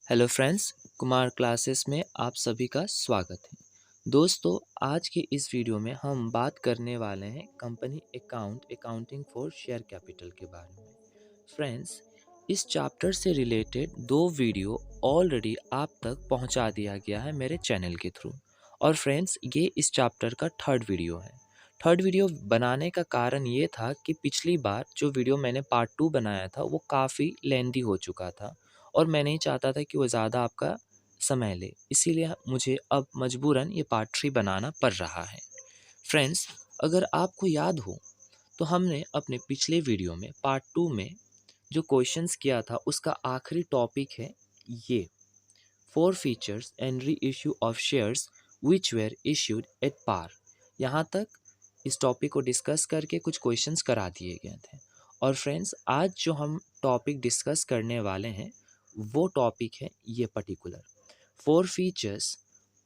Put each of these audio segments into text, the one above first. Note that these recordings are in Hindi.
हेलो फ्रेंड्स, कुमार क्लासेस में आप सभी का स्वागत है। दोस्तों, आज की इस वीडियो में हम बात करने वाले हैं company accounting for share capital के बारे में। फ्रेंड्स, इस चैप्टर से रिलेटेड 2 वीडियो ऑलरेडी आप तक पहुंचा दिया गया है मेरे चैनल के थ्रू। और फ्रेंड्स, ये इस चैप्टर का थर्ड वीडियो है। थर्ड वीडियो बनाने का कारण ये था कि पिछली बार जो वीडियो मैंने पार्ट 2 बनाया था वो काफ़ी लेंदी हो चुका था और मैं नहीं चाहता था कि वो ज़्यादा आपका समय ले, इसीलिए मुझे अब मजबूरन ये पार्ट 3 बनाना पड़ रहा है। फ्रेंड्स, अगर आपको याद हो तो हमने अपने पिछले वीडियो में पार्ट 2 में जो क्वेश्चंस किया था उसका आखिरी टॉपिक है ये, 4 features and reissue of shares which were issued at par. यहाँ तक इस टॉपिक को डिस्कस करके कुछ क्वेश्चंस करा दिए गए थे। और फ्रेंड्स, आज जो हम टॉपिक डिस्कस करने वाले हैं वो टॉपिक है ये particular, 4 features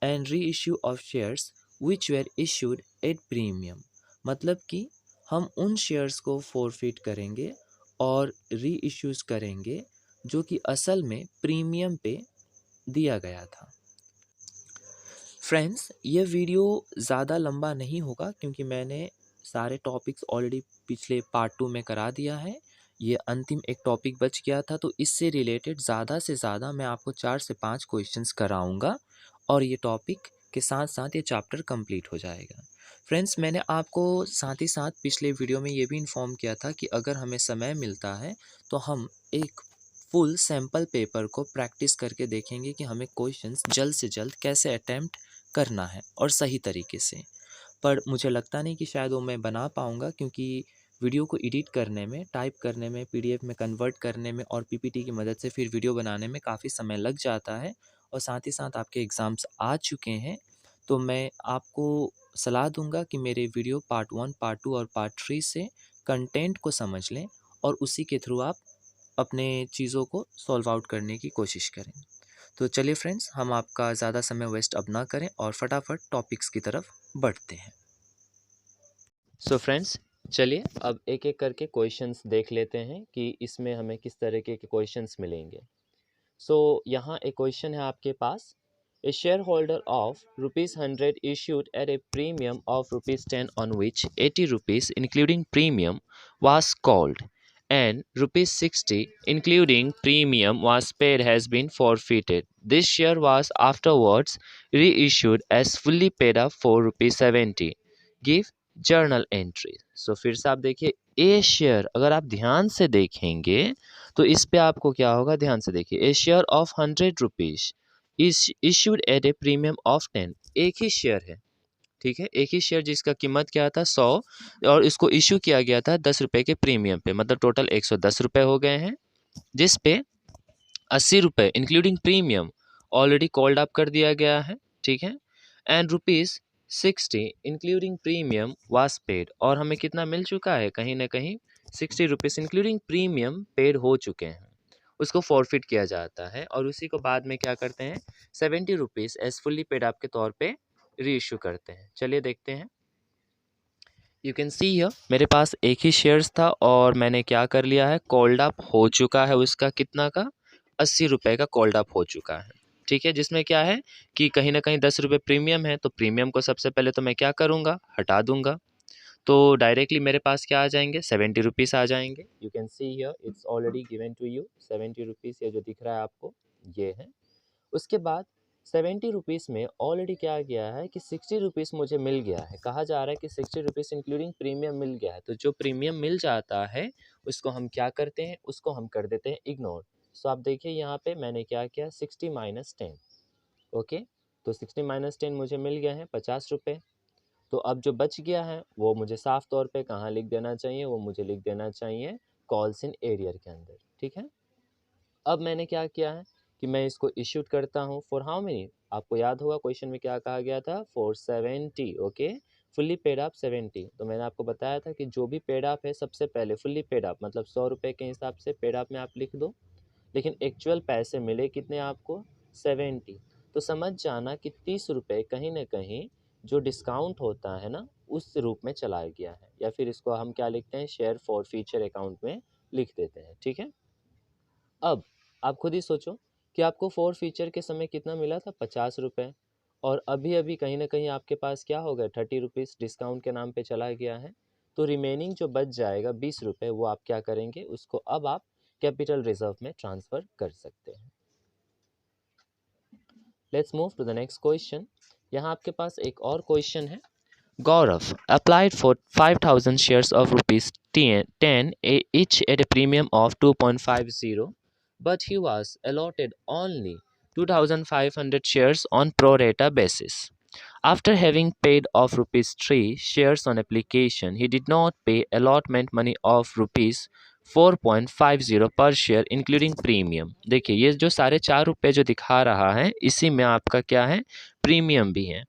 and reissue of shares which were issued at premium. मतलब कि हम उन शेयर्स को फॉरफिट करेंगे और री इश्यूज करेंगे जो कि असल में प्रीमियम पे दिया गया था। फ्रेंड्स, ये वीडियो ज़्यादा लंबा नहीं होगा क्योंकि मैंने सारे टॉपिक्स ऑलरेडी पिछले पार्ट 2 में करा दिया है। ये अंतिम एक टॉपिक बच गया था, तो इससे रिलेटेड ज़्यादा से ज़्यादा मैं आपको 4 से 5 क्वेश्चंस कराऊंगा और ये टॉपिक के साथ साथ ये चैप्टर कंप्लीट हो जाएगा। फ्रेंड्स, मैंने आपको साथ ही साथ पिछले वीडियो में ये भी इन्फॉर्म किया था कि अगर हमें समय मिलता है तो हम एक फुल सैम्पल पेपर को प्रैक्टिस करके देखेंगे कि हमें क्वेश्चंस जल्द से जल्द कैसे अटैम्प्ट करना है और सही तरीके से। पर मुझे लगता नहीं कि शायद वो मैं बना पाऊँगा क्योंकि वीडियो को एडिट करने में, टाइप करने में, पीडीएफ में कन्वर्ट करने में और पीपीटी की मदद से फिर वीडियो बनाने में काफ़ी समय लग जाता है। और साथ ही साथ आपके एग्ज़ाम्स आ चुके हैं, तो मैं आपको सलाह दूँगा कि मेरे वीडियो पार्ट 1, पार्ट 2 और पार्ट 3 से कंटेंट को समझ लें और उसी के थ्रू आप अपने चीज़ों को सॉल्व आउट करने की कोशिश करें। तो चलिए फ्रेंड्स, हम आपका ज़्यादा समय वेस्ट अब ना करें और फटाफट टॉपिक्स की तरफ बढ़ते हैं। सो फ्रेंड्स, चलिए अब एक एक करके क्वेश्चंस देख लेते हैं कि इसमें हमें किस तरीके के क्वेश्चंस मिलेंगे। सो यहाँ एक क्वेश्चन है आपके पास, a shareholder of ₹100 issued at a premium of ₹10 on which 80 rupees including premium was called and ₹60 including premium was paid has been forfeited. This share was afterwards reissued as fully paid up for ₹70. Give journal entry. So फिर से आप देखिए, ए शेयर अगर आप ध्यान से देखेंगे तो इस पे आपको क्या होगा, ध्यान से देखिए, a share of 100 rupees is issued at a premium of 10। एक ही शेयर है, ठीक है, एक ही शेयर जिसका कीमत क्या था 100 और इसको इशू किया गया था 10 रुपए के प्रीमियम पे, मतलब टोटल 110 रुपए हो गए हैं, जिस पे 80 रुपए including premium already called up कर दिया गया है, ठीक है, and ₹60 including premium was paid, और हमें कितना मिल चुका है, कहीं ना कहीं 60 रुपीज़ इंक्लूडिंग प्रीमियम पेड हो चुके हैं, उसको फॉरफिट किया जाता है और उसी को बाद में क्या करते हैं, 70 rupees as fully paid up के तौर पे री इशू करते हैं। चलिए देखते हैं। यू कैन सी हियर, मेरे पास एक ही शेयर्स था और मैंने क्या कर लिया है, कॉल्ड अप हो चुका है उसका कितना का, 80 रुपये का कॉल्ड अप हो चुका है, ठीक है, जिसमें क्या है कि कहीं ना कहीं 10 रुपये प्रीमियम है, तो प्रीमियम को सबसे पहले तो मैं क्या करूँगा, हटा दूंगा, तो डायरेक्टली मेरे पास क्या आ जाएंगे, 70 रुपीज़ आ जाएंगे। You can see here it's already given to you 70 rupees, ये जो दिख रहा है आपको ये है। उसके बाद 70 रुपीज़ में ऑलरेडी क्या गया है कि 60 रुपीज़ मुझे मिल गया है, कहा जा रहा है कि 60 रुपीज़ इंक्लूडिंग प्रीमियम मिल गया है, तो जो प्रीमियम मिल जाता है उसको हम क्या करते हैं, उसको हम कर देते हैं इग्नोर। सो आप देखिए यहाँ पे मैंने क्या किया, 60 माइनस 10, ओके, तो 60 माइनस 10 मुझे मिल गया है 50 रुपये। तो अब जो बच गया है वो मुझे साफ तौर पे कहाँ लिख देना चाहिए, वो मुझे लिख देना चाहिए कॉल्स इन एरियर के अंदर, ठीक है। अब मैंने क्या किया है कि मैं इसको इश्यूड करता हूँ फॉर हाउ मेनी, आपको याद होगा क्वेश्चन में क्या कहा गया था, for 70, okay, fully paid up 70। तो मैंने आपको बताया था कि जो भी पेड अप है सबसे पहले फुल्ली पेड अप मतलब 100 रुपये के हिसाब से पेड अप में आप लिख दो, लेकिन एक्चुअल पैसे मिले कितने आपको, 70। तो समझ जाना कि 30 रुपये कहीं ना कहीं जो डिस्काउंट होता है ना उस रूप में चला गया है, या फिर इसको हम क्या लिखते हैं, शेयर फॉर फ्यूचर अकाउंट में लिख देते हैं, ठीक है। अब आप खुद ही सोचो कि आपको फोर फीचर के समय कितना मिला था, 50 रुपये, और अभी अभी कहीं ना कहीं आपके पास क्या हो गया, 30 रुपीज़ डिस्काउंट के नाम पे चला गया है। तो रिमेनिंग जो बच जाएगा 20 रुपये, वो आप क्या करेंगे, उसको अब आप कैपिटल रिजर्व में ट्रांसफ़र कर सकते हैं। Let's move to the next question. यहाँ आपके पास एक और क्वेश्चन है। Gaurav applied for 5,000 shares of rupees 10 each at a premium of 2.50, but he was allotted only 2,500 shares on pro rata basis. After having paid off rupees 3 shares on application, he did not pay allotment money of rupees 4.50 per share including premium. देखिए ये जो साढ़े 4 रुपये जो दिखा रहा है, इसी में आपका क्या है, प्रीमियम भी है।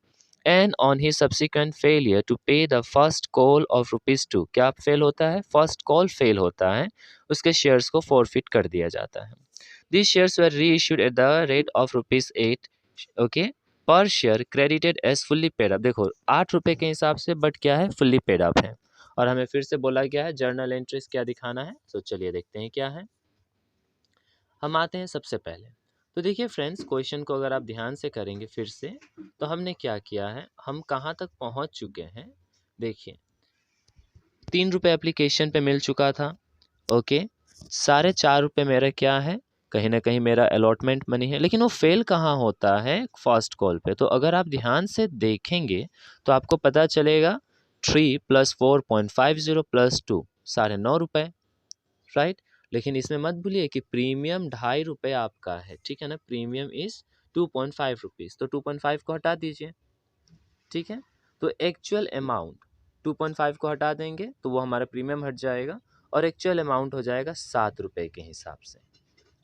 And on his subsequent failure to pay the first call of rupees 2, क्या फेल होता है, फर्स्ट कॉल फेल होता है, उसके शेयर्स को फॉरफिट कर दिया जाता है। These shares were reissued at the rate of rupees 8, okay, पर share credited as fully paid up. देखो 8 रुपये के हिसाब से, बट क्या है, फुल्ली पेड अप है। और हमें फिर से बोला गया है जर्नल एंट्रीज क्या दिखाना है, तो चलिए देखते हैं क्या है। हम आते हैं सबसे पहले, तो देखिए फ्रेंड्स, क्वेश्चन को अगर आप ध्यान से करेंगे फिर से, तो हमने क्या किया है, हम कहाँ तक पहुँच चुके हैं। देखिए 3 रुपये एप्लीकेशन पे मिल चुका था, ओके, साढ़े 4 रुपये मेरा क्या है, कहीं ना कहीं मेरा अलॉटमेंट मनी है, लेकिन वो फेल कहाँ होता है, फर्स्ट कॉल पे। तो अगर आप ध्यान से देखेंगे तो आपको पता चलेगा 3 + 4.50 + 2 9.5 रुपये, राइट। लेकिन इसमें मत भूलिए कि प्रीमियम 2.5 रुपये आपका है, ठीक है ना, प्रीमियम इज 2.5 रुपीज़, तो 2.5 को हटा दीजिए, ठीक है। तो एक्चुअल अमाउंट 2.5 को हटा देंगे तो वो हमारा प्रीमियम हट जाएगा, और एक्चुअल अमाउंट हो जाएगा 7 रुपये के हिसाब से।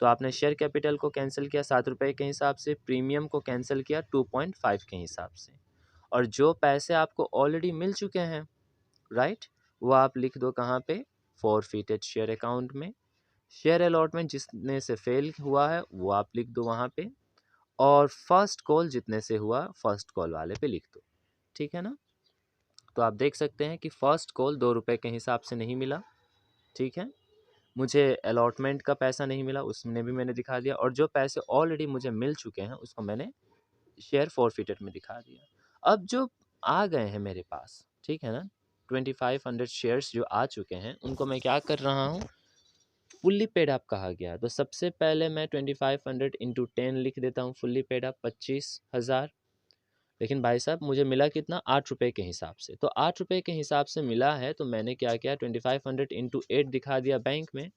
तो आपने शेयर कैपिटल को कैंसिल किया 7 रुपये के हिसाब से, प्रीमियम को कैंसिल किया 2.5 के हिसाब से, और जो पैसे आपको ऑलरेडी मिल चुके हैं, राइट, वो आप लिख दो कहाँ पे, फॉरफिटेड शेयर अकाउंट में। शेयर अलॉटमेंट जितने से फेल हुआ है वो आप लिख दो वहाँ पे, और फर्स्ट कॉल जितने से हुआ फर्स्ट कॉल वाले पे लिख दो, ठीक है ना। तो आप देख सकते हैं कि फर्स्ट कॉल 2 रुपये के हिसाब से नहीं मिला, ठीक है, मुझे अलॉटमेंट का पैसा नहीं मिला, उसने भी मैंने दिखा दिया, और जो पैसे ऑलरेडी मुझे मिल चुके हैं उसको मैंने शेयर फॉरफिटेड में दिखा दिया। अब जो आ गए हैं मेरे पास, ठीक है ना, 2500 शेयर्स जो आ चुके हैं, उनको मैं क्या कर रहा हूँ, फुल्ली पेड अप कहा गया है। तो सबसे पहले मैं 2500 इंटू 10 लिख देता हूँ, फुल्ली पेड अप 25,000। लेकिन भाई साहब मुझे मिला कितना, 8 रुपये के हिसाब से। तो 8 रुपये के हिसाब से मिला है, तो मैंने क्या किया, 2500 इंटू 8 दिखा दिया बैंक में।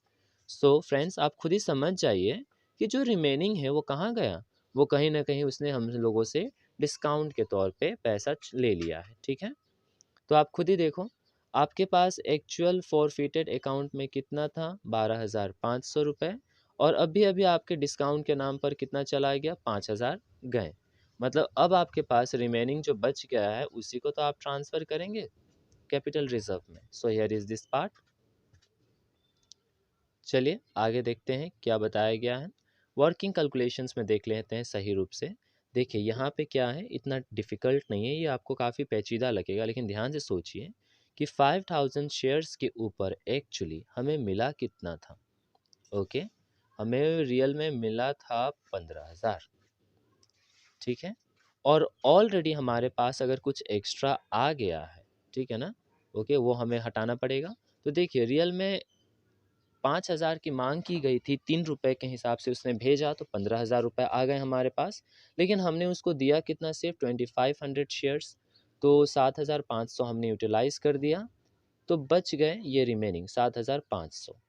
सो फ्रेंड्स आप खुद ही समझ जाइए कि जो रिमेनिंग है वो कहाँ गया, वो कहीं ना कहीं उसने हम लोगों से डिस्काउंट के तौर पे पैसा ले लिया है, ठीक है। तो आप खुद ही देखो, आपके पास एक्चुअल फॉरफिटेड अकाउंट में कितना था, 12,500 रुपये, और अभी अभी आपके डिस्काउंट के नाम पर कितना चला गया, 5,000 गए। मतलब अब आपके पास रिमेनिंग जो बच गया है उसी को तो आप ट्रांसफ़र करेंगे कैपिटल रिजर्व में। So here is this part. चलिए आगे देखते हैं क्या बताया गया है। वर्किंग कैलकुलेशंस में देख लेते हैं सही रूप से। देखिए यहाँ पे क्या है, इतना डिफ़िकल्ट नहीं है, ये आपको काफ़ी पेचीदा लगेगा, लेकिन ध्यान से सोचिए कि 5,000 शेयर्स के ऊपर एक्चुअली हमें मिला कितना था, ओके, हमें रियल में मिला था 15,000, ठीक है। और ऑलरेडी हमारे पास अगर कुछ एक्स्ट्रा आ गया है, ठीक है ना, ओके, वो हमें हटाना पड़ेगा। तो देखिए रियल में 5,000 की मांग की गई थी, 3 रुपये के हिसाब से उसने भेजा, तो 15,000 रुपये आ गए हमारे पास। लेकिन हमने उसको दिया कितना, सिर्फ 2500 शेयर्स, तो 7,500 हमने यूटिलाइज़ कर दिया, तो बच गए ये रिमेनिंग 7,500।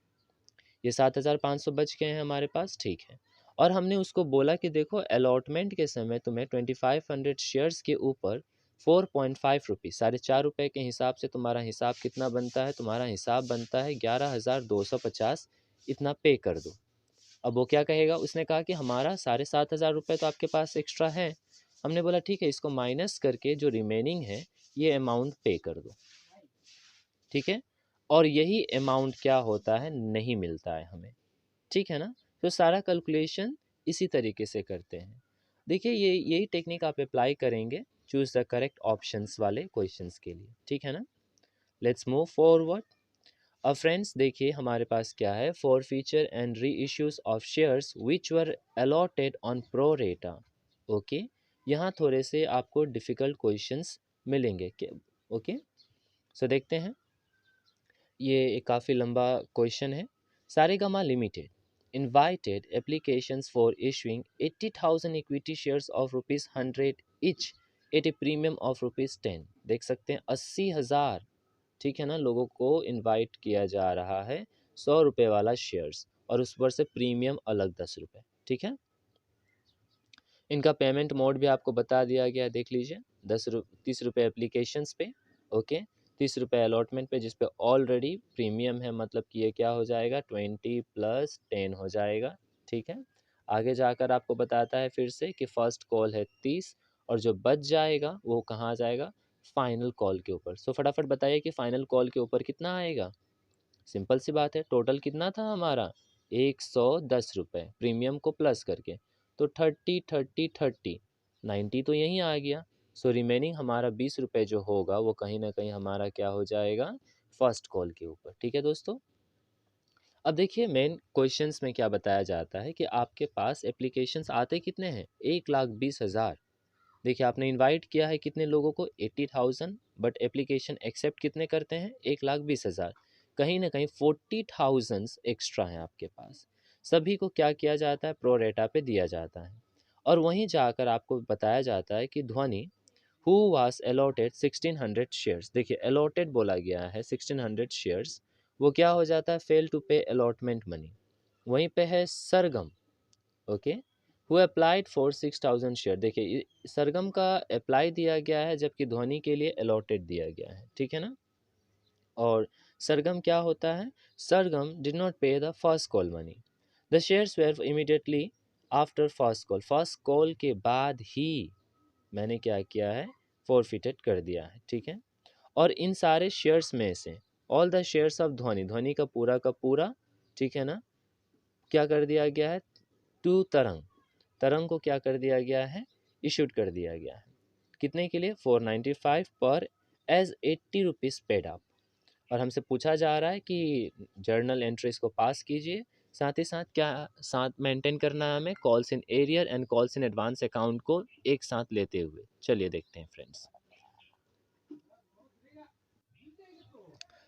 ये 7,500 बच गए हैं हमारे पास, ठीक है। और हमने उसको बोला कि देखो अलॉटमेंट के समय तुम्हें 2500 शेयर्स के ऊपर 4.5 रुपीज़, 4.5 रुपये के हिसाब से तुम्हारा हिसाब कितना बनता है, तुम्हारा हिसाब बनता है 11,250, इतना पे कर दो। अब वो क्या कहेगा, उसने कहा कि हमारा 7,500 रुपये तो आपके पास एक्स्ट्रा है। हमने बोला ठीक है, इसको माइनस करके जो रिमेनिंग है ये अमाउंट पे कर दो, ठीक है। और यही अमाउंट क्या होता है, नहीं मिलता है हमें, ठीक है ना। तो सारा कैलकुलेशन इसी तरीके से करते हैं। देखिए ये यही टेक्निक आप अप्लाई करेंगे चूज़ द करेक्ट ऑप्शंस वाले क्वेश्चंस के लिए, ठीक है ना। Let's move forward. अब फ्रेंड्स देखिए हमारे पास क्या है, for feature and re issues of shares which were allotted on pro रेटा। ओके, यहाँ थोड़े से आपको डिफ़िकल्ट क्वेश्चंस मिलेंगे। ओके, सो देखते हैं। ये काफ़ी लंबा क्वेश्चन है। Saregama limited invited applications for issuing 80,000 equity shares of rupees 100 each at a premium of rupees 10। देख सकते हैं 80,000, ठीक है ना, लोगों को इनवाइट किया जा रहा है 100 रुपये वाला शेयर्स, और उस पर से प्रीमियम अलग 10 रुपये, ठीक है। इनका पेमेंट मोड भी आपको बता दिया गया है, देख लीजिए। 30 रुपये एप्लीकेशंस पे, ओके, 30 रुपये अलॉटमेंट पे, जिस पे ऑलरेडी प्रीमियम है, मतलब कि ये क्या हो जाएगा 20 + 10 हो जाएगा, ठीक है। आगे जाकर आपको बताता है फिर से कि फ़र्स्ट कॉल है 30, और जो बच जाएगा वो कहाँ जाएगा, फाइनल कॉल के ऊपर। सो फटाफट बताइए कि फाइनल कॉल के ऊपर कितना आएगा। सिंपल सी बात है, टोटल कितना था हमारा 110 रुपये प्रीमियम को प्लस करके, तो 30 90 तो यहीं आ गया। सो रिमेनिंग हमारा 20 रुपये जो होगा वो कहीं ना कहीं हमारा क्या हो जाएगा, फर्स्ट कॉल के ऊपर, ठीक है दोस्तों। अब देखिए मेन क्वेश्चंस में क्या बताया जाता है कि आपके पास एप्लीकेशंस आते कितने हैं, 1,20,000। देखिए आपने इनवाइट किया है कितने लोगों को, 80,000, बट एप्लीकेशन एक्सेप्ट कितने करते हैं, 1,20,000। कहीं ना कहीं 40,000 एक्स्ट्रा है आपके पास। सभी को क्या किया जाता है, प्रो रेटा पे दिया जाता है। और वहीं जाकर आपको बताया जाता है कि ध्वनि हु वाज अलॉटेड 1600 शेयर्स। देखिए अलॉटेड बोला गया है 1600 शेयर्स, वो क्या हो जाता है, fail to pay allotment money. वहीं पे है Sargam, okay, who applied for 6,000 share. देखिए सरगम का अप्लाई दिया गया है, जबकि ध्वनि के लिए अलॉटेड दिया गया है, ठीक है ना। और सरगम क्या होता है, Sargam did not pay the first call money, the shares were immediately after first call के बाद ही मैंने क्या किया है, फॉरफिटेड कर दिया है, ठीक है। और इन सारे शेयर्स में से ऑल द शेयर्स ऑफ ध्वनि, ध्वनि का पूरा, ठीक है ना, क्या कर दिया गया है, टू तरंग, तरंग को क्या कर दिया गया है, इशूड कर दिया गया है। कितने के लिए, 495 पर एज 80 रुपीज़ पेड अप। और हमसे पूछा जा रहा है कि जर्नल एंट्रीज को पास कीजिए, साथ ही साथ क्या साथ मेंटेन करना है हमें, calls in arrear and calls in advance account को एक साथ लेते हुए। चलिए देखते हैं फ्रेंड्स।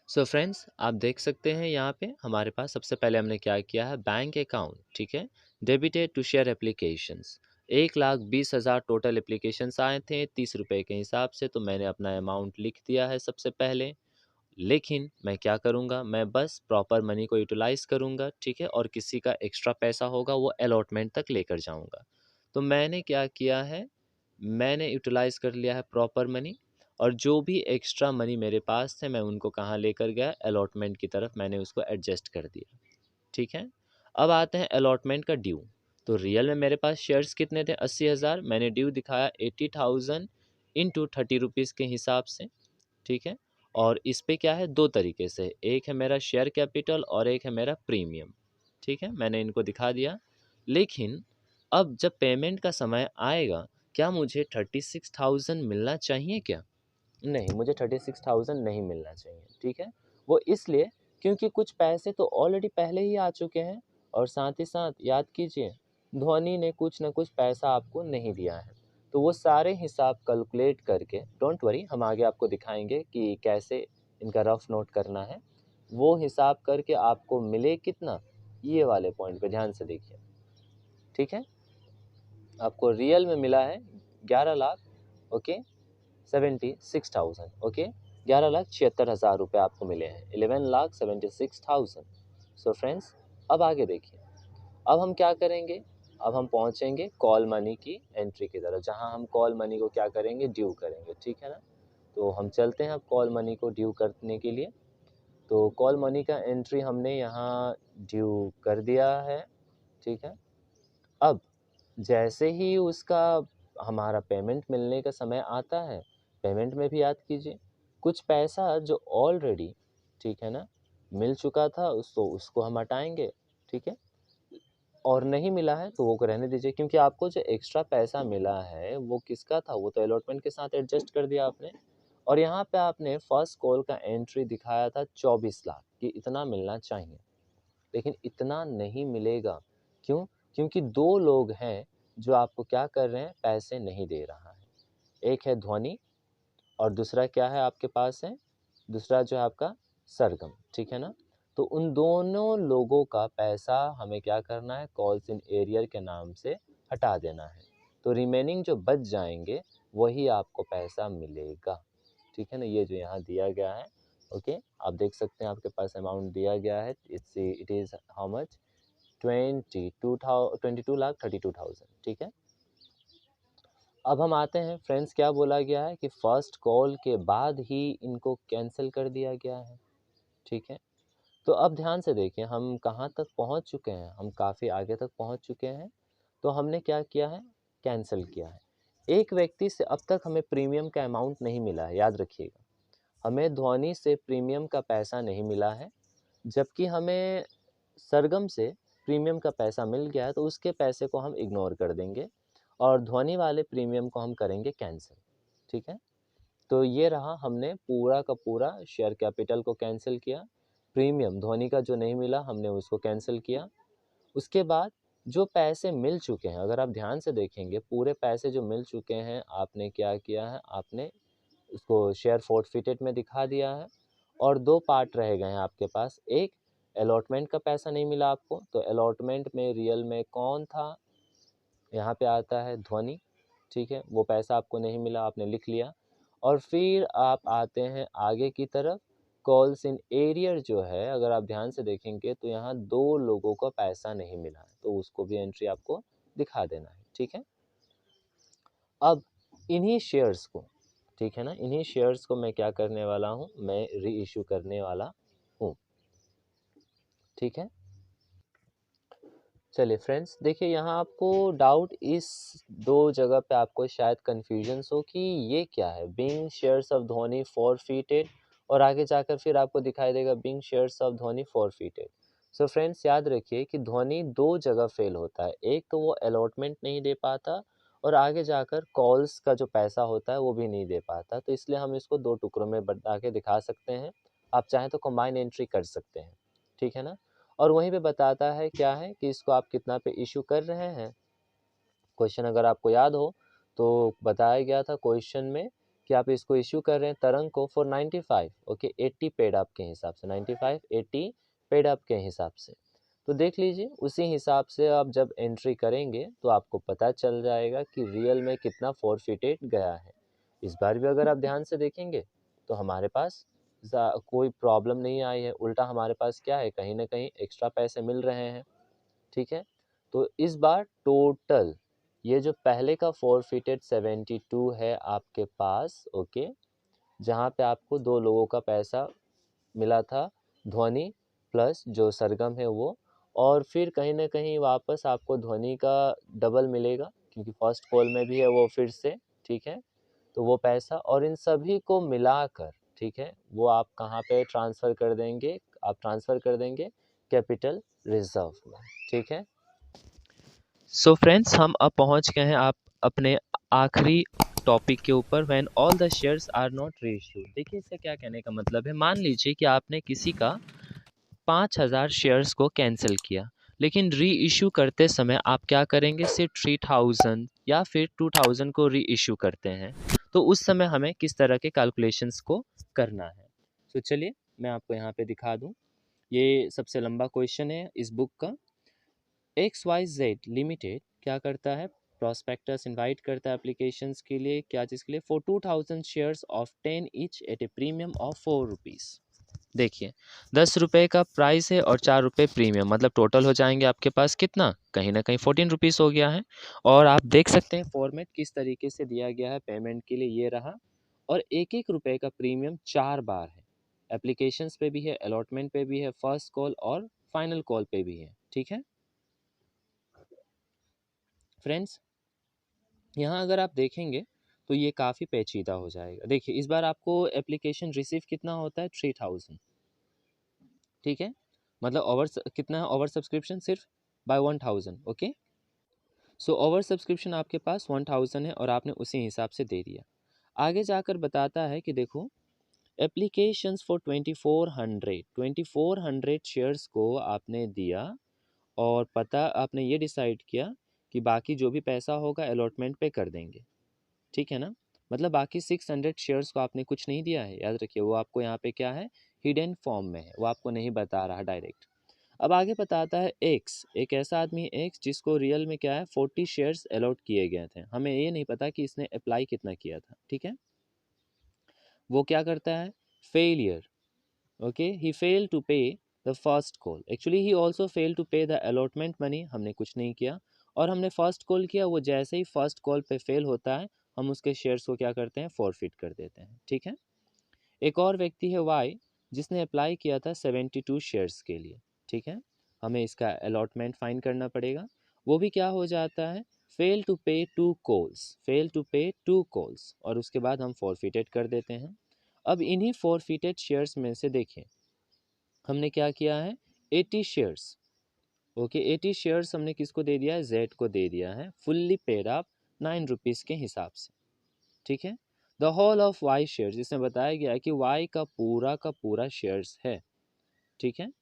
सो फ्रेंड्स आप देख सकते हैं यहाँ पे हमारे पास सबसे पहले हमने क्या किया है, बैंक अकाउंट, ठीक है, debited to share applications. 1,20,000 total applications आए थे 30 रुपये के हिसाब से, तो मैंने अपना अमाउंट लिख दिया है सबसे पहले। लेकिन मैं क्या करूँगा, मैं बस प्रॉपर मनी को यूटिलाइज़ करूँगा, ठीक है, और किसी का एक्स्ट्रा पैसा होगा वो अलॉटमेंट तक लेकर जाऊँगा। तो मैंने क्या किया है, मैंने यूटिलाइज़ कर लिया है प्रॉपर मनी, और जो भी एक्स्ट्रा मनी मेरे पास थे मैं उनको कहाँ लेकर गया, अलॉटमेंट की तरफ मैंने उसको एडजस्ट कर दिया, ठीक है। अब आते हैं अलॉटमेंट का ड्यू। तो रियल में मेरे पास शेयर्स कितने थे, 80,000, मैंने ड्यू दिखाया 80,000 इंटू 30 रुपीज़ के हिसाब से, ठीक है। और इस पे क्या है, दो तरीके से, एक है मेरा शेयर कैपिटल और एक है मेरा प्रीमियम, ठीक है, मैंने इनको दिखा दिया। लेकिन अब जब पेमेंट का समय आएगा, क्या मुझे 36,000 मिलना चाहिए क्या, नहीं, मुझे 36,000 नहीं मिलना चाहिए, ठीक है। वो इसलिए क्योंकि कुछ पैसे तो ऑलरेडी पहले ही आ चुके हैं, और साथ ही साथ याद कीजिए धोनी ने कुछ ना कुछ पैसा आपको नहीं दिया है। तो वो सारे हिसाब कैलकुलेट करके, डोंट वरी, हम आगे आपको दिखाएंगे कि कैसे इनका रफ नोट करना है। वो हिसाब करके आपको मिले कितना, ये वाले पॉइंट पे ध्यान से देखिए, ठीक है। आपको रियल में मिला है 11,00,000, ओके, 76,000, ओके, 11,76,000 रुपये आपको मिले हैं, 11,76,000। सो फ्रेंड्स अब आगे देखिए, अब हम क्या करेंगे, अब हम पहुंचेंगे कॉल मनी की एंट्री की तरफ, जहां हम कॉल मनी को क्या करेंगे, ड्यू करेंगे, ठीक है ना। तो हम चलते हैं अब कॉल मनी को ड्यू करने के लिए। तो कॉल मनी का एंट्री हमने यहाँ ड्यू कर दिया है, ठीक है। अब जैसे ही उसका हमारा पेमेंट मिलने का समय आता है, पेमेंट में भी याद कीजिए कुछ पैसा जो ऑलरेडी, ठीक है ना, मिल चुका था उसको हम हटाएंगे, ठीक है। और नहीं मिला है तो वो को रहने दीजिए, क्योंकि आपको जो एक्स्ट्रा पैसा मिला है वो किसका था, वो तो अलॉटमेंट के साथ एडजस्ट कर दिया आपने। और यहाँ पे आपने फर्स्ट कॉल का एंट्री दिखाया था 24 लाख कि इतना मिलना चाहिए, लेकिन इतना नहीं मिलेगा। क्यों? क्योंकि दो लोग हैं जो आपको क्या कर रहे हैं, पैसे नहीं दे रहा है। एक है ध्वनि और दूसरा क्या है आपके पास है, दूसरा जो है आपका सरगम, ठीक है ना। तो उन दोनों लोगों का पैसा हमें क्या करना है, कॉल्स इन एरियर के नाम से हटा देना है। तो रिमेनिंग जो बच जाएंगे वही आपको पैसा मिलेगा, ठीक है ना। ये जो यहाँ दिया गया है, ओके, आप देख सकते हैं आपके पास अमाउंट दिया गया है, इट इज़ हाउ मच, 22,32,32,000, ठीक है। अब हम आते हैं फ्रेंड्स, क्या बोला गया है कि फर्स्ट कॉल के बाद ही इनको कैंसिल कर दिया गया है, ठीक है। तो अब ध्यान से देखिए हम कहाँ तक पहुँच चुके हैं, हम काफ़ी आगे तक पहुँच चुके हैं। तो हमने क्या किया है, कैंसिल किया है। एक व्यक्ति से अब तक हमें प्रीमियम का अमाउंट नहीं मिला है, याद रखिएगा। हमें ध्वनि से प्रीमियम का पैसा नहीं मिला है, जबकि हमें सरगम से प्रीमियम का पैसा मिल गया है, तो उसके पैसे को हम इग्नोर कर देंगे और ध्वनि वाले प्रीमियम को हम करेंगे कैंसिल, ठीक है। तो ये रहा, हमने पूरा का पूरा शेयर कैपिटल को कैंसिल किया, प्रीमियम ध्वनि का जो नहीं मिला हमने उसको कैंसिल किया। उसके बाद जो पैसे मिल चुके हैं, अगर आप ध्यान से देखेंगे पूरे पैसे जो मिल चुके हैं, आपने क्या किया है, आपने उसको शेयर फोर्टफिटेड में दिखा दिया है। और दो पार्ट रह गए हैं आपके पास, एक अलॉटमेंट का पैसा नहीं मिला आपको, तो अलॉटमेंट में रियल में कौन था, यहाँ पे आता है ध्वनि, ठीक है। वो पैसा आपको नहीं मिला, आपने लिख लिया। और फिर आप आते हैं आगे की तरफ, कॉल्स इन एरियर जो है, अगर आप ध्यान से देखेंगे तो यहाँ दो लोगों को पैसा नहीं मिला है, तो उसको भी एंट्री आपको दिखा देना है, ठीक है। अब इन्हीं शेयर्स को, ठीक है ना, इन्हीं शेयर्स को मैं क्या करने वाला हूँ, मैं री इशू करने वाला हूँ, ठीक है। चलिए फ्रेंड्स, देखिए यहाँ आपको डाउट इस दो जगह पे आपको शायद कन्फ्यूजन्स हो कि ये क्या है, being shares of Dhoni forfeited, और आगे जाकर फिर आपको दिखाई देगा being shares of Dhoni forfeited. So friends याद रखिए कि धोनी दो जगह फेल होता है, एक तो वो अलॉटमेंट नहीं दे पाता और आगे जाकर कॉल्स का जो पैसा होता है वो भी नहीं दे पाता, तो इसलिए हम इसको दो टुकड़ों में बता के दिखा सकते हैं। आप चाहें तो कंबाइन एंट्री कर सकते हैं, ठीक है ना। और वहीं पे बताता है क्या है कि इसको आप कितना पे इशू कर रहे हैं। क्वेश्चन अगर आपको याद हो तो बताया गया था क्वेश्चन में कि आप इसको इशू कर रहे हैं तरंग को फॉर 95, ओके, 80 पेड अप के हिसाब से, 95 80 पेड अप के हिसाब से। तो देख लीजिए उसी हिसाब से आप जब एंट्री करेंगे तो आपको पता चल जाएगा कि रियल में कितना फॉरफिटेड गया है। इस बार भी अगर आप ध्यान से देखेंगे तो हमारे पास कोई प्रॉब्लम नहीं आई है, उल्टा हमारे पास क्या है, कहीं ना कहीं एक्स्ट्रा पैसे मिल रहे हैं, ठीक है। तो इस बार टोटल ये जो पहले का फॉरफिटेड 72 है आपके पास, ओके, जहाँ पे आपको दो लोगों का पैसा मिला था, ध्वनि प्लस जो सरगम है वो, और फिर कहीं ना कहीं वापस आपको ध्वनि का डबल मिलेगा क्योंकि फर्स्ट कॉल में भी है वो फिर से, ठीक है। तो वो पैसा और इन सभी को मिलाकर, ठीक है, वो आप कहाँ पे ट्रांसफ़र कर देंगे, आप ट्रांसफ़र कर देंगे कैपिटल रिजर्व में, ठीक है। सो फ्रेंड्स हम अब पहुंच गए हैं आप अपने आखिरी टॉपिक के ऊपर, when all the shares are not reissued. देखिए इससे क्या कहने का मतलब है, मान लीजिए कि आपने किसी का 5,000 शेयर्स को कैंसिल किया, लेकिन री इशू करते समय आप क्या करेंगे, सिर्फ 3,000 या फिर 2,000 को री इशू करते हैं, तो उस समय हमें किस तरह के कैलकुलेशंस को करना है। तो चलिए मैं आपको यहाँ पे दिखा दूँ, ये सबसे लंबा क्वेश्चन है इस बुक का। XYZ लिमिटेड क्या करता है, प्रोस्पेक्टस इनवाइट करता है एप्लीकेशंस के लिए, क्या चीज़ के लिए, for 2,000 shares of 10 each eight a premium of 4 rupees. देखिए 10 रुपये का प्राइस है और 4 रुपये प्रीमियम, मतलब टोटल हो जाएंगे आपके पास कितना, कहीं ना कहीं 14 रुपीज़ हो गया है। और आप देख सकते हैं फॉर्मेट किस तरीके से दिया गया है पेमेंट के लिए, ये रहा। और एक एक रुपये का प्रीमियम 4 बार है, एप्लीकेशंस पे भी है, अलॉटमेंट पे भी है, फर्स्ट कॉल और फाइनल कॉल पे भी है, ठीक है फ्रेंड्स। यहाँ अगर आप देखेंगे तो ये काफ़ी पेचीदा हो जाएगा। देखिए इस बार आपको एप्लीकेशन रिसीव कितना होता है, 3,000, ठीक है, मतलब कितना है ओवर सब्सक्रिप्शन, सिर्फ by 1,000, okay. So over subscription आपके पास 1,000 है और आपने उसी हिसाब से दे दिया। आगे जाकर बताता है कि देखो, एप्लीकेशंस फॉर 2400 शेयर्स को आपने दिया और पता आपने ये डिसाइड किया कि बाकी जो भी पैसा होगा अलॉटमेंट पे कर देंगे, ठीक है ना। मतलब बाकी 600 शेयर्स को आपने कुछ नहीं दिया है, याद रखिए, वो आपको यहाँ पे क्या है, हिडन फॉर्म में है, वो आपको नहीं बता रहा डायरेक्ट। अब आगे बताता है एक्स, एक ऐसा आदमी एक्स जिसको रियल में क्या है 40 शेयर्स अलॉट किए गए थे, हमें ये नहीं पता कि इसने अप्लाई कितना किया था, ठीक है। वो क्या करता है, failure, okay, he fail to pay the first call, actually he also fail to pay the allotment money, हमने कुछ नहीं किया और हमने फर्स्ट कॉल किया, वो जैसे ही फर्स्ट कॉल पे फेल होता है हम उसके शेयर्स को क्या करते हैं, फॉरफिट कर देते हैं, ठीक है। एक और व्यक्ति है वाई, जिसने अप्लाई किया था 72 शेयर्स के लिए, ठीक है, हमें इसका अलॉटमेंट फाइंड करना पड़ेगा। वो भी क्या हो जाता है, फेल टू पे 2 कॉल्स, फेल टू पे 2 कॉल्स, और उसके बाद हम फॉरफिटेड कर देते हैं। अब इन्हीं फॉरफिटेड शेयर्स में से देखिए हमने क्या किया है, 80 शेयर्स, ओके, 80 शेयर्स हमने किसको दे दिया है, जेड को दे दिया है, फुल्ली पेड अप 9 रुपीज़ के हिसाब से, ठीक है। The whole of Y shares, इसमें बताया गया है कि वाई का पूरा शेयर्स है, ठीक है।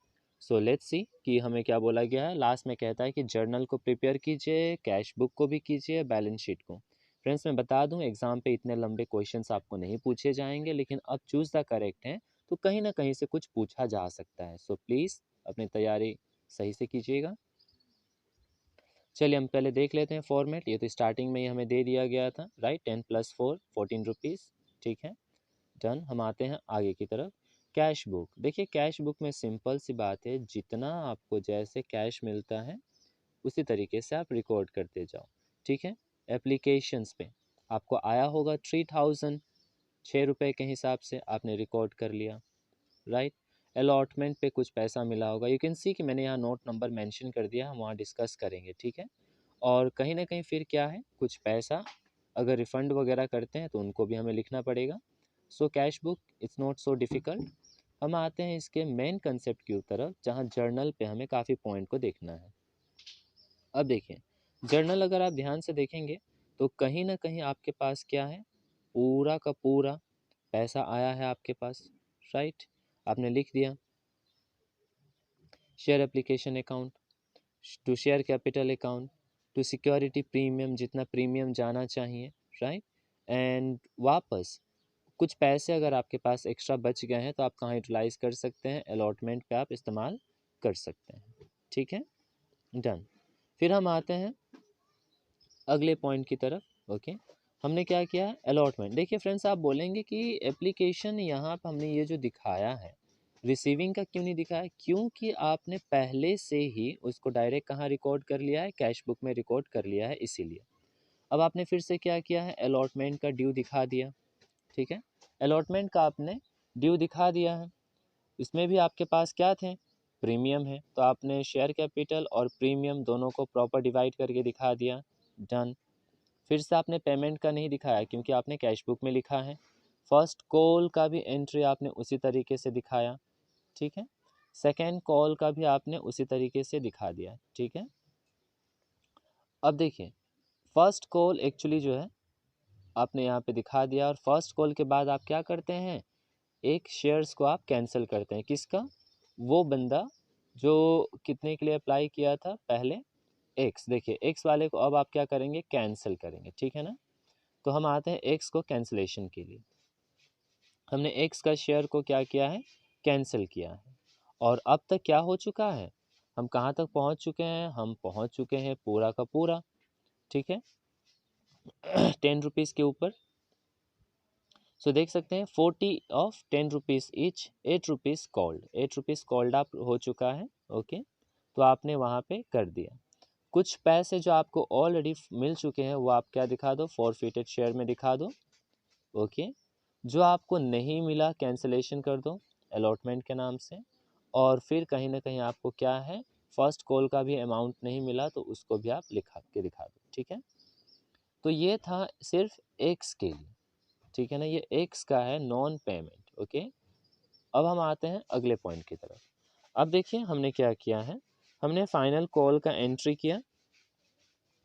सो लेट्स सी कि हमें क्या बोला गया है, लास्ट में कहता है कि जर्नल को प्रिपेयर कीजिए, कैश बुक को भी कीजिए, बैलेंस शीट को। फ्रेंड्स मैं बता दूं एग्जाम पे इतने लंबे क्वेश्चंस आपको नहीं पूछे जाएंगे, लेकिन अब चूज द करेक्ट है तो कहीं ना कहीं से कुछ पूछा जा सकता है, सो प्लीज़ अपनी तैयारी सही से कीजिएगा। चलिए हम पहले देख लेते हैं फॉर्मेट, ये तो स्टार्टिंग में ही हमें दे दिया गया था, राइट, 10 + 4 14 रुपीज़, ठीक है, डन। हम आते हैं आगे की तरफ, कैश बुक। देखिए कैश बुक में सिंपल सी बात है, जितना आपको जैसे कैश मिलता है उसी तरीके से आप रिकॉर्ड करते जाओ, ठीक है। एप्लीकेशंस पे आपको आया होगा 3000, 6 रुपये के हिसाब से आपने रिकॉर्ड कर लिया, राइट। अलॉटमेंट पे कुछ पैसा मिला होगा, यू कैन सी कि मैंने यहाँ नोट नंबर मेंशन कर दिया, हम वहाँ डिस्कस करेंगे, ठीक है। और कहीं ना कहीं फिर क्या है, कुछ पैसा अगर रिफ़ंड वगैरह करते हैं तो उनको भी हमें लिखना पड़ेगा। So cash book it's not so difficult. हम आते हैं इसके मेन कंसेप्ट की तरफ, जहाँ जर्नल पे हमें काफ़ी पॉइंट को देखना है। अब देखिए जर्नल अगर आप ध्यान से देखेंगे तो कहीं ना कहीं आपके पास क्या है, पूरा का पूरा पैसा आया है आपके पास, राइट। आपने लिख दिया share application account to share capital account to security premium, जितना प्रीमियम जाना चाहिए, राइट। एंड वापस कुछ पैसे अगर आपके पास एक्स्ट्रा बच गए हैं तो आप कहाँ यूटिलाइज कर सकते हैं, अलॉटमेंट पे आप इस्तेमाल कर सकते हैं, ठीक है, डन। फिर हम आते हैं अगले पॉइंट की तरफ, ओके। हमने क्या किया, अलॉटमेंट। देखिए फ्रेंड्स आप बोलेंगे कि एप्लीकेशन यहाँ पर हमने ये जो दिखाया है रिसीविंग का क्यों नहीं दिखाया, क्योंकि आपने पहले से ही उसको डायरेक्ट कहाँ रिकॉर्ड कर लिया है, कैश बुक में रिकॉर्ड कर लिया है, इसीलिए। अब आपने फिर से क्या किया है, अलॉटमेंट का ड्यू दिखा दिया, ठीक है। अलॉटमेंट का आपने ड्यू दिखा दिया है, इसमें भी आपके पास क्या थे, प्रीमियम है, तो आपने शेयर कैपिटल और प्रीमियम दोनों को प्रॉपर डिवाइड करके दिखा दिया, डन। फिर से आपने पेमेंट का नहीं दिखाया क्योंकि आपने कैश बुक में लिखा है। फर्स्ट कॉल का भी एंट्री आपने उसी तरीके से दिखाया, ठीक है। सेकेंड कॉल का भी आपने उसी तरीके से दिखा दिया, ठीक है। अब देखिए फर्स्ट कॉल एक्चुअली जो है आपने यहाँ पे दिखा दिया, और फर्स्ट कॉल के बाद आप क्या करते हैं, एक शेयर्स को आप कैंसिल करते हैं, किसका, वो बंदा जो कितने के लिए अप्लाई किया था पहले, एक्स। देखिए एक्स वाले को अब आप क्या करेंगे, कैंसिल करेंगे, ठीक है ना। तो हम आते हैं एक्स को कैंसिलेशन के लिए, हमने एक्स का शेयर को क्या किया है, कैंसिल किया है। और अब तक क्या हो चुका है, हम कहाँ तक पहुँच चुके हैं, हम पहुँच चुके हैं पूरा का पूरा, ठीक है, 10 रुपीज़ के ऊपर। सो देख सकते हैं 40 of 10 rupees each, 8 rupees called, 8 rupees called आप हो चुका है, ओके। तो आपने वहाँ पे कर दिया। कुछ पैसे जो आपको ऑलरेडी मिल चुके हैं वो आप क्या दिखा दो, फॉरफिटेड शेयर में दिखा दो, ओके। जो आपको नहीं मिला कैंसिलेशन कर दो अलॉटमेंट के नाम से। और फिर कहीं ना कहीं आपको क्या है, फर्स्ट कॉल का भी अमाउंट नहीं मिला तो उसको भी आप लिखा के दिखा दो, ठीक है। तो ये था सिर्फ एक्स के लिए, ठीक है ना, ये एक्स का है नॉन पेमेंट, ओके। अब हम आते हैं अगले पॉइंट की तरफ। अब देखिए हमने क्या किया है, हमने फाइनल कॉल का एंट्री किया,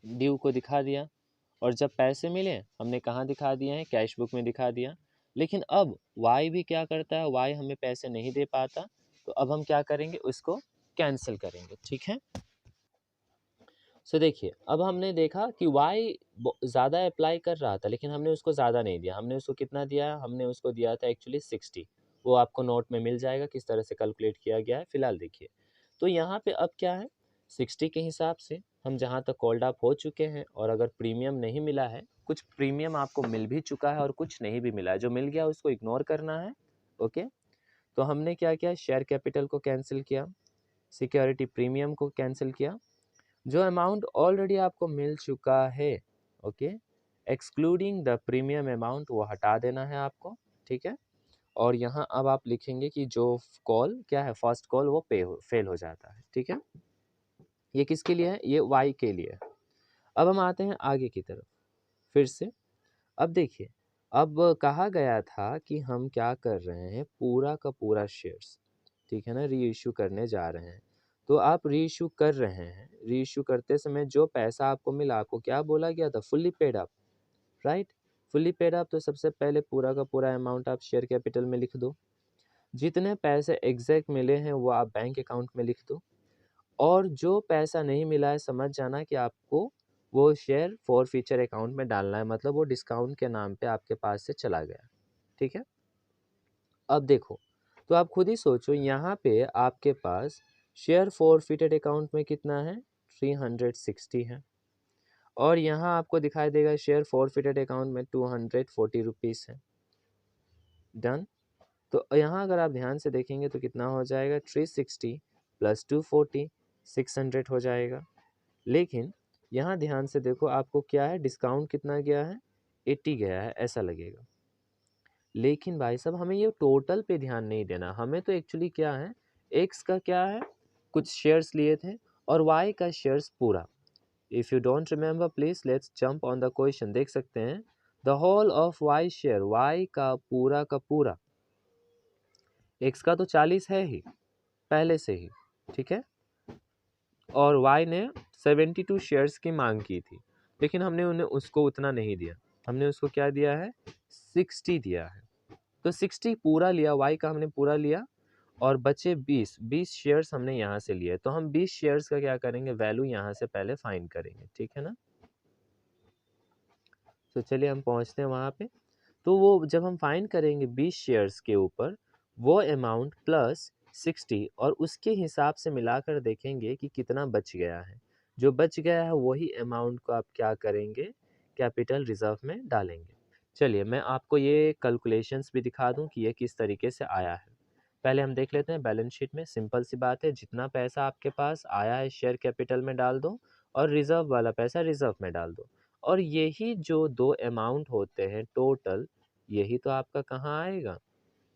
ड्यू को दिखा दिया, और जब पैसे मिले हमने कहाँ दिखा दिए हैं, कैश बुक में दिखा दिया। लेकिन अब वाई भी क्या करता है, वाई हमें पैसे नहीं दे पाता, तो अब हम क्या करेंगे, उसको कैंसिल करेंगे, ठीक है। सो देखिए, अब हमने देखा कि वाई ज़्यादा अप्लाई कर रहा था, लेकिन हमने उसको ज़्यादा नहीं दिया। हमने उसको कितना दिया, हमने उसको दिया था एक्चुअली 60। वो आपको नोट में मिल जाएगा किस तरह से कैलकुलेट किया गया है। फिलहाल देखिए, तो यहाँ पे अब क्या है, 60 के हिसाब से हम जहाँ तक कॉल्ड अप हो चुके हैं, और अगर प्रीमियम नहीं मिला है, कुछ प्रीमियम आपको मिल भी चुका है और कुछ नहीं भी मिला है, जो मिल गया उसको इग्नोर करना है। ओके, तो हमने क्या किया, शेयर कैपिटल को कैंसिल किया, सिक्योरिटी प्रीमियम को कैंसिल किया, जो अमाउंट ऑलरेडी आपको मिल चुका है, okay, excluding the premium amount, वो हटा देना है आपको, ठीक है। और यहाँ अब आप लिखेंगे कि जो कॉल क्या है, फर्स्ट कॉल, वो फेल हो जाता है, ठीक है। ये किसके लिए है, ये वाई के लिए है। अब हम आते हैं आगे की तरफ फिर से। अब देखिए, अब कहा गया था कि हम क्या कर रहे हैं, पूरा का पूरा शेयर्स, ठीक है ना, री इशू करने जा रहे हैं। तो आप री इशू कर रहे हैं, री इशू करते समय जो पैसा आपको मिला, आपको क्या बोला गया था, fully paid up, right. Fully paid up, तो सबसे पहले पूरा का पूरा अमाउंट आप शेयर कैपिटल में लिख दो। जितने पैसे एग्जैक्ट मिले हैं वो आप बैंक अकाउंट में लिख दो। और जो पैसा नहीं मिला है, समझ जाना कि आपको वो शेयर फॉर फ्यूचर अकाउंट में डालना है, मतलब वो डिस्काउंट के नाम पे आपके पास से चला गया, ठीक है। अब देखो, तो आप खुद ही सोचो, यहाँ पे आपके पास शेयर फॉरफिटेड अकाउंट में कितना है, 360 है, और यहाँ आपको दिखाई देगा शेयर फॉरफिटेड अकाउंट में 240 रुपीज़ है। डन। तो यहाँ अगर आप ध्यान से देखेंगे तो कितना हो जाएगा, 360 प्लस 240, 600 हो जाएगा। लेकिन यहाँ ध्यान से देखो, आपको क्या है, डिस्काउंट कितना गया है, 80 गया है, ऐसा लगेगा। लेकिन भाई साहब, हमें ये टोटल पे ध्यान नहीं देना, हमें तो एक्चुअली क्या है, एक्स का क्या है, कुछ शेयर्स लिए थे, और वाई का शेयर्स पूरा। If you don't remember, please let's jump on the question. देख सकते हैं, the whole of Y share, Y का पूरा, एक्स का तो 40 है ही पहले से ही, ठीक है। और वाई ने 72 शेयर्स की मांग की थी, लेकिन हमने उन्हें उसको उतना नहीं दिया, हमने उसको क्या दिया है, 60 दिया है। तो 60 पूरा लिया, वाई का हमने पूरा लिया, और बचे 20 शेयर्स हमने यहाँ से लिए। तो हम 20 शेयर्स का क्या करेंगे, वैल्यू यहाँ से पहले फाइंड करेंगे, ठीक है ना। तो चलिए हम पहुँचते हैं वहाँ पे। तो वो जब हम फाइंड करेंगे 20 शेयर्स के ऊपर वो अमाउंट प्लस 60, और उसके हिसाब से मिलाकर देखेंगे कि कितना बच गया है। जो बच गया है वही अमाउंट को आप क्या करेंगे, कैपिटल रिजर्व में डालेंगे। चलिए मैं आपको ये कैलकुलेशंस भी दिखा दूं कि ये किस तरीके से आया है। पहले हम देख लेते हैं बैलेंस शीट में। सिंपल सी बात है, जितना पैसा आपके पास आया है शेयर कैपिटल में डाल दो, और रिजर्व वाला पैसा रिजर्व में डाल दो। और यही जो दो अमाउंट होते हैं टोटल, यही तो आपका कहाँ आएगा,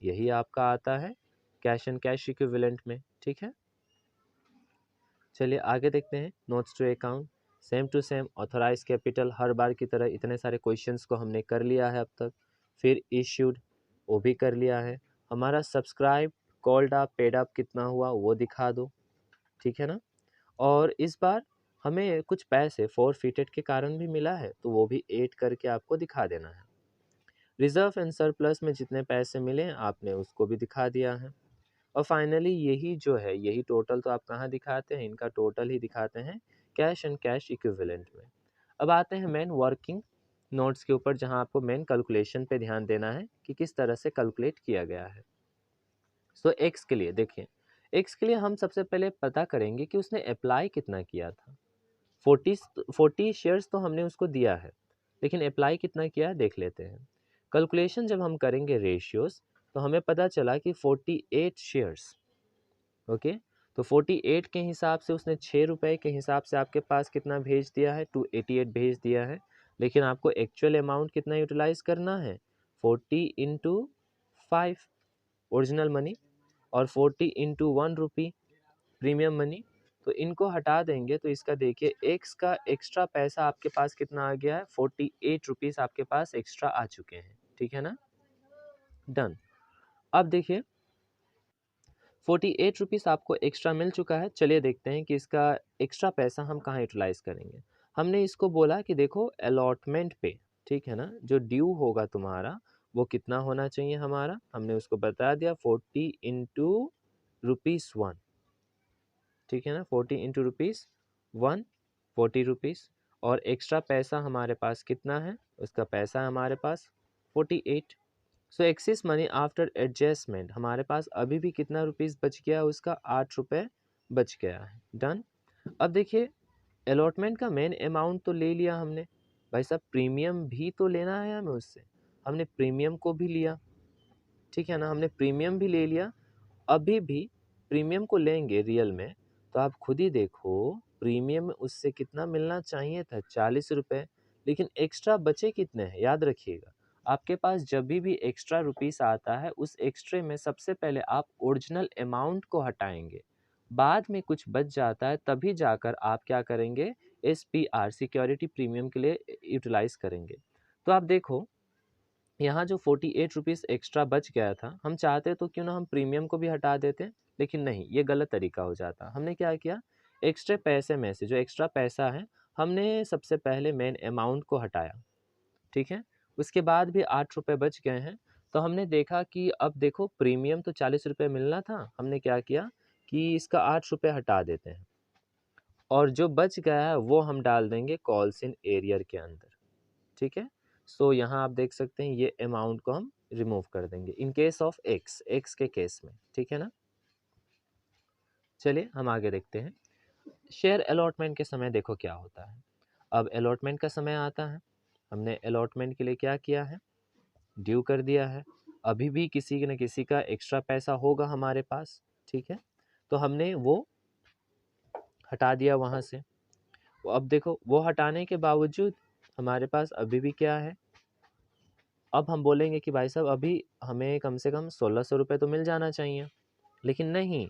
यही आपका आता है कैश एंड कैश इक्विवेलेंट में, ठीक है। चलिए आगे देखते हैं, notes to account, same to same authorise capital, हर बार की तरह इतने सारे क्वेश्चंस को हमने कर लिया है अब तक। फिर इश्यूड, वो भी कर लिया है। हमारा subscribe, called up, paid up कितना हुआ वो दिखा दो, ठीक है ना। और इस बार हमें कुछ पैसे फॉरफिटेड के कारण भी मिला है, तो वो भी ऐड करके आपको दिखा देना है। रिजर्व एंड सरप्लस में जितने पैसे मिले आपने उसको भी दिखा दिया है। और फाइनली यही जो है, यही टोटल तो आप कहाँ दिखाते हैं, इनका टोटल ही दिखाते हैं कैश एंड कैश इक्विवेलेंट में। अब आते हैं मेन वर्किंग नोट्स के ऊपर, जहाँ आपको मेन कैलकुलेशन पे ध्यान देना है कि किस तरह से कैलकुलेट किया गया है। सो एक्स के लिए देखिए, एक्स के लिए हम सबसे पहले पता करेंगे कि उसने अप्लाई कितना किया था। 40 शेयर्स तो हमने उसको दिया है, लेकिन अप्लाई कितना किया है देख लेते हैं। कैलकुलेशन जब हम करेंगे रेशियोज, तो हमें पता चला कि 48 शेयर्स, ओके। तो 48 के हिसाब से उसने 6 रुपये के हिसाब से आपके पास कितना भेज दिया है, 288 भेज दिया है। लेकिन आपको एक्चुअल अमाउंट कितना यूटिलाइज करना है, 40 इंटू 5 ओरिजिनल मनी, और 40 इंटू 1 रुपी प्रीमियम मनी। तो इनको हटा देंगे तो इसका देखिए, एक्स का एक्स्ट्रा पैसा आपके पास कितना आ गया है, 48 रुपीज़ आपके पास एक्स्ट्रा आ चुके हैं, ठीक है ना। डन। अब देखिए 48 रुपीज़ आपको एक्स्ट्रा मिल चुका है। चलिए देखते हैं कि इसका एक्स्ट्रा पैसा हम कहाँ यूटिलाइज करेंगे। हमने इसको बोला कि देखो अलॉटमेंट पे, ठीक है ना, जो ड्यू होगा तुम्हारा वो कितना होना चाहिए हमारा, हमने उसको बता दिया 40 इंटू ₹1, ठीक है ना, 40 इंटू ₹1, 40 रुपीज़। और एक्स्ट्रा पैसा हमारे पास कितना है, उसका पैसा है हमारे पास 48। सो एक्सिस मनी आफ्टर एडजस्टमेंट हमारे पास अभी भी कितना रुपीज़ बच गया, उसका 8 रुपये बच गया है। डन। अब देखिए अलॉटमेंट का मेन अमाउंट तो ले लिया हमने, भाई साहब प्रीमियम भी तो लेना है हमें उससे, हमने प्रीमियम को भी लिया, ठीक है ना, हमने प्रीमियम भी ले लिया। अभी भी प्रीमियम को लेंगे रियल में तो आप खुद ही देखो प्रीमियम उससे कितना मिलना चाहिए था, 40 रुपये, लेकिन एक्स्ट्रा बचे कितने हैं, याद रखिएगा आपके पास जब भी एक्स्ट्रा रुपीस आता है उस एक्स्ट्रे में सबसे पहले आप ओरिजिनल अमाउंट को हटाएंगे, बाद में कुछ बच जाता है तभी जाकर आप क्या करेंगे, SPR सिक्योरिटी प्रीमियम के लिए यूटिलाइज करेंगे। तो आप देखो यहाँ जो 48 रुपीज़ एक्स्ट्रा बच गया था, हम चाहते तो क्यों ना हम प्रीमियम को भी हटा देते, लेकिन नहीं, ये गलत तरीका हो जाता। हमने क्या किया, एक्स्ट्रा पैसे में से जो एक्स्ट्रा पैसा है हमने सबसे पहले मेन अमाउंट को हटाया, ठीक है। उसके बाद भी 8 रुपये बच गए हैं, तो हमने देखा कि अब देखो प्रीमियम तो 40 रुपये मिलना था, हमने क्या किया कि इसका 8 रुपये हटा देते हैं और जो बच गया है वो हम डाल देंगे कॉल्स इन एरियर के अंदर, ठीक है। सो यहाँ आप देख सकते हैं ये अमाउंट को हम रिमूव कर देंगे इन केस ऑफ एक्स के केस में, ठीक है ना। चलिए हम आगे देखते हैं। शेयर अलॉटमेंट के समय देखो क्या होता है। अब अलॉटमेंट का समय आता है, हमने अलॉटमेंट के लिए क्या किया है, ड्यू कर दिया है, अभी भी किसी न किसी का एक्स्ट्रा पैसा होगा हमारे पास, ठीक है, तो हमने वो हटा दिया वहाँ से। अब देखो वो हटाने के बावजूद हमारे पास अभी भी क्या है, अब हम बोलेंगे कि भाई साहब अभी हमें कम से कम 1600 रुपये तो मिल जाना चाहिए, लेकिन नहीं,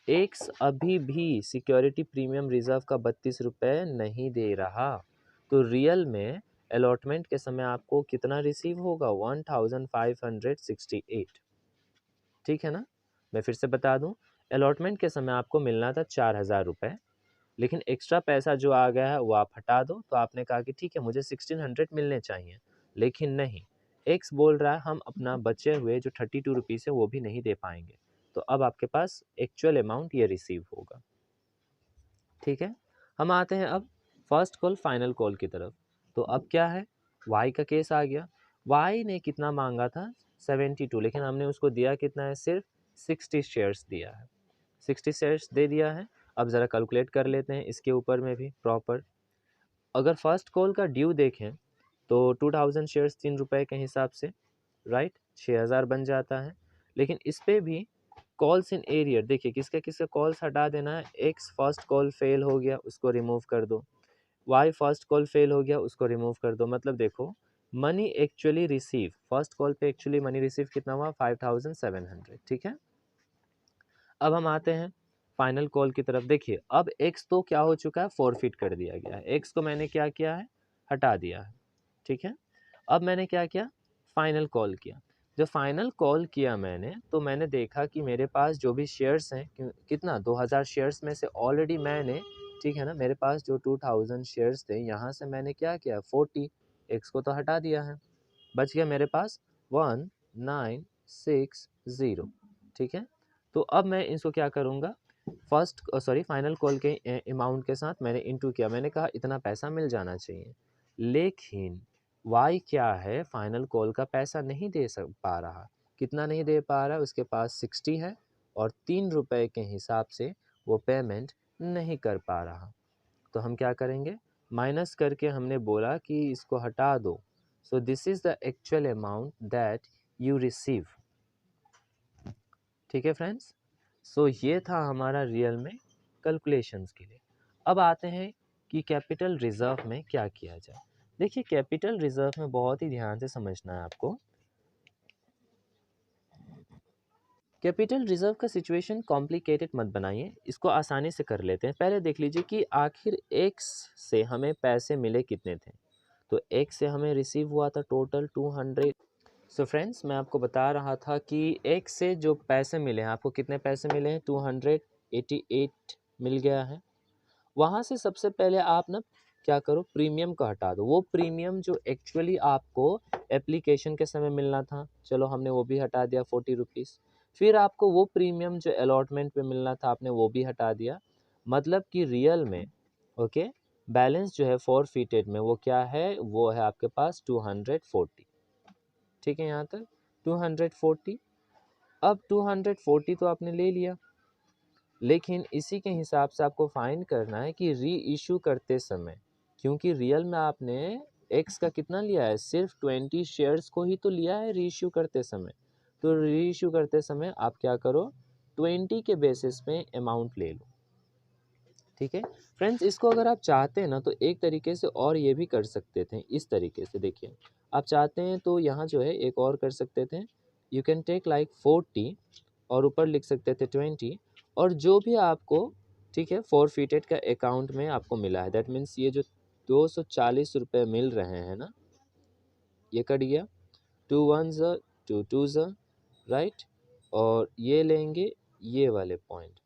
एक्स अभी भी सिक्योरिटी प्रीमियम रिजर्व का 32 रुपये नहीं दे रहा। तो रियल में अलॉटमेंट के समय आपको कितना रिसीव होगा, 1568, ठीक है ना। मैं फिर से बता दूं, अलॉटमेंट के समय आपको मिलना था 4000 रुपये, लेकिन एक्स्ट्रा पैसा जो आ गया है वो आप हटा दो, तो आपने कहा कि ठीक है मुझे 1600 मिलने चाहिए, लेकिन नहीं, एक्स बोल रहा है हम अपना बचे हुए जो 32 रुपीज़ है वो भी नहीं दे पाएंगे, तो अब आपके पास एक्चुअल अमाउंट ये रिसीव होगा, ठीक है। हम आते हैं अब फर्स्ट कॉल फाइनल कॉल की तरफ। तो अब क्या है, वाई का केस आ गया। वाई ने कितना मांगा था, 72, लेकिन हमने उसको दिया कितना है, सिर्फ 60 शेयर्स दिया है, 60 शेयर्स दे दिया है। अब ज़रा कैलकुलेट कर लेते हैं इसके ऊपर में भी प्रॉपर। अगर फर्स्ट कॉल का ड्यू देखें तो 2000 शेयर्स 3 रुपये के हिसाब से, राइट, 6000 बन जाता है। लेकिन इस पे भी कॉल्स इन एरियर देखिए किसके किसके कॉल्स हटा देना है, एक्स फर्स्ट कॉल फेल हो गया उसको रिमूव कर दो, वाई फर्स्ट कॉल फेल हो गया उसको रिमूव कर दो, मतलब देखो money actually receive, first call पे एक्चुअली मनी रिसीव कितना हुआ, 5700, ठीक है। अब हम आते हैं फाइनल कॉल की तरफ। देखिए अब एक्स तो क्या हो चुका है, फॉरफिट कर दिया गया है, एक्स को मैंने क्या किया है, हटा दिया है, ठीक है। अब मैंने क्या किया, फाइनल कॉल किया। जब फाइनल कॉल किया मैंने तो मैंने देखा कि मेरे पास जो भी शेयर्स हैं कितना 2000 शेयर्स में से ऑलरेडी मैंने, ठीक है ना, मेरे पास जो 2000 शेयर्स थे यहाँ से मैंने क्या किया, 40, एक्स को तो हटा दिया है, बच गया मेरे पास 1960, ठीक है। तो अब मैं इसको क्या करूँगा, फर्स्ट सॉरी फाइनल कॉल के अमाउंट के साथ मैंने इंटू किया, मैंने कहा इतना पैसा मिल जाना चाहिए, लेकिन वाई क्या है, फाइनल कॉल का पैसा नहीं दे पा रहा, कितना नहीं दे पा रहा है, उसके पास 60 है और 3 रुपये के हिसाब से वो पेमेंट नहीं कर पा रहा। तो हम क्या करेंगे, माइनस करके हमने बोला कि इसको हटा दो, so this is the actual amount that you receive, ठीक है फ्रेंड्स। सो ये था हमारा रियल में कैलकुलेशंस के लिए। अब आते हैं कि कैपिटल रिजर्व में क्या किया जाए। देखिए कैपिटल रिजर्व में बहुत ही ध्यान से समझना है आपको। कैपिटल रिजर्व का सिचुएशन कॉम्प्लिकेटेड मत बनाइए, इसको आसानी से कर लेते हैं। पहले देख लीजिए कि आखिर एक्स से हमें पैसे मिले कितने थे। तो एक्स से हमें रिसीव हुआ था टोटल 200। सो फ्रेंड्स मैं आपको बता रहा था कि एक्स से जो पैसे मिले हैं, आपको कितने पैसे मिले हैं, 288 मिल गया है। वहाँ से सबसे पहले आप ना क्या करो, प्रीमियम को हटा दो। वो प्रीमियम जो एक्चुअली आपको एप्लीकेशन के समय मिलना था, चलो हमने वो भी हटा दिया 40 रुपीज़। फिर आपको वो प्रीमियम जो अलॉटमेंट पे मिलना था, आपने वो भी हटा दिया। मतलब कि रियल में ओके, बैलेंस जो है फॉरफिटेड में वो क्या है, वो है आपके पास 240। ठीक है, यहाँ तक 240। अब 240 तो आपने ले लिया, लेकिन इसी के हिसाब से आपको फाइंड करना है कि री इशू करते समय, क्योंकि रियल में आपने एक्स का कितना लिया है, सिर्फ 20 शेयर्स को ही तो लिया है री इशू करते समय। तो री इशू करते समय आप क्या करो, 20 के बेसिस पे अमाउंट ले लो। ठीक है फ्रेंड्स, इसको अगर आप चाहते हैं ना तो एक तरीके से और ये भी कर सकते थे, इस तरीके से देखिए, आप चाहते हैं तो यहाँ जो है एक और कर सकते थे, यू कैन टेक लाइक 40 और ऊपर लिख सकते थे 20, और जो भी आपको, ठीक है, फॉरफिटेड का अकाउंट में आपको मिला है, दैट मीन्स ये जो 240 रुपये मिल रहे हैं ना, ये कट गया, 2 1 2 2 राइट, और ये लेंगे ये वाले पॉइंट,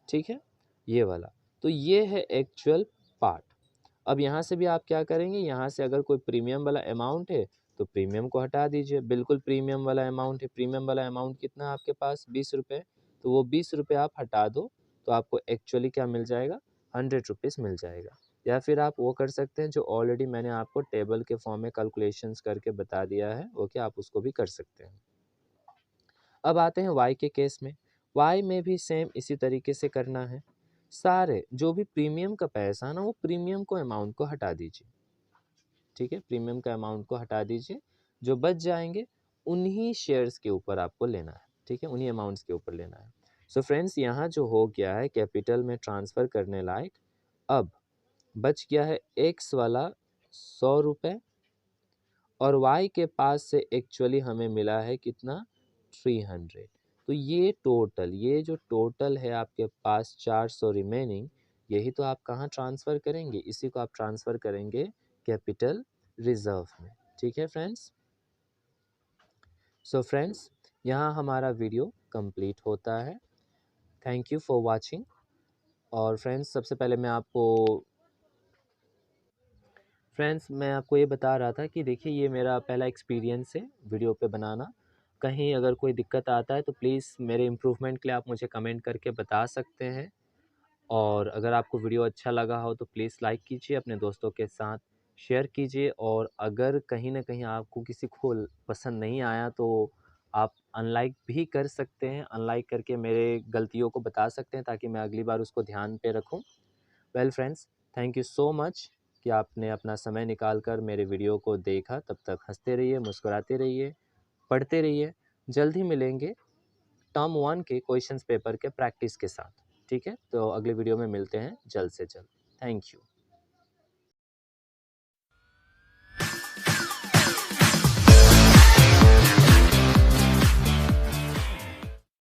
ठीक है, ये वाला। तो ये है एक्चुअल पार्ट। अब यहाँ से भी आप क्या करेंगे, यहाँ से अगर कोई प्रीमियम वाला अमाउंट है तो प्रीमियम को हटा दीजिए, बिल्कुल प्रीमियम वाला अमाउंट है, प्रीमियम वाला अमाउंट कितना है आपके पास, 20 रुपये, तो वो 20 रुपये आप हटा दो, तो आपको एक्चुअली क्या मिल जाएगा, 100 रुपीज़ मिल जाएगा। या फिर आप वो कर सकते हैं जो ऑलरेडी मैंने आपको टेबल के फॉर्म में कैलकुलेशंस करके बता दिया है, ओके, आप उसको भी कर सकते हैं। अब आते हैं वाई के केस में। वाई में भी सेम इसी तरीके से करना है, सारे जो भी प्रीमियम का पैसा है ना, वो प्रीमियम को अमाउंट को हटा दीजिए। ठीक है, प्रीमियम का अमाउंट को हटा दीजिए, जो बच जाएंगे उन्हीं शेयर्स के ऊपर आपको लेना है। ठीक है, उन्हीं अमाउंट्स के ऊपर लेना है। सो फ्रेंड्स, यहाँ जो हो गया है कैपिटल में ट्रांसफ़र करने लायक, अब बच गया है एक्स वाला 100 रुपये, और वाई के पास से एक्चुअली हमें मिला है कितना, 300। तो ये टोटल, ये जो टोटल है आपके पास 400 रिमेनिंग, यही तो आप कहाँ ट्रांसफ़र करेंगे, इसी को आप ट्रांसफ़र करेंगे कैपिटल रिजर्व में। ठीक है फ्रेंड्स, सो फ्रेंड्स, यहाँ हमारा वीडियो कंप्लीट होता है। Thank you for watching. और फ्रेंड्स, सबसे पहले मैं आपको ये बता रहा था कि देखिए, ये मेरा पहला एक्सपीरियंस है वीडियो पे बनाना। कहीं अगर कोई दिक्कत आता है तो प्लीज़ मेरे इम्प्रूवमेंट के लिए आप मुझे कमेंट करके बता सकते हैं। और अगर आपको वीडियो अच्छा लगा हो तो प्लीज़ लाइक कीजिए, अपने दोस्तों के साथ शेयर कीजिए, और अगर कहीं न कहीं आपको किसी को पसंद नहीं आया तो आप अनलाइक भी कर सकते हैं। अनलाइक करके मेरे गलतियों को बता सकते हैं, ताकि मैं अगली बार उसको ध्यान पे रखूँ। Well friends, thank you so much कि आपने अपना समय निकाल कर मेरे वीडियो को देखा। तब तक हँसते रहिए, मुस्कुराते रहिए, पढ़ते रहिए। जल्द ही मिलेंगे टर्म 1 के क्वेश्चंस पेपर के प्रैक्टिस के साथ। ठीक है? तो अगले वीडियो में मिलते हैं जल्द से जल्द। Thank you.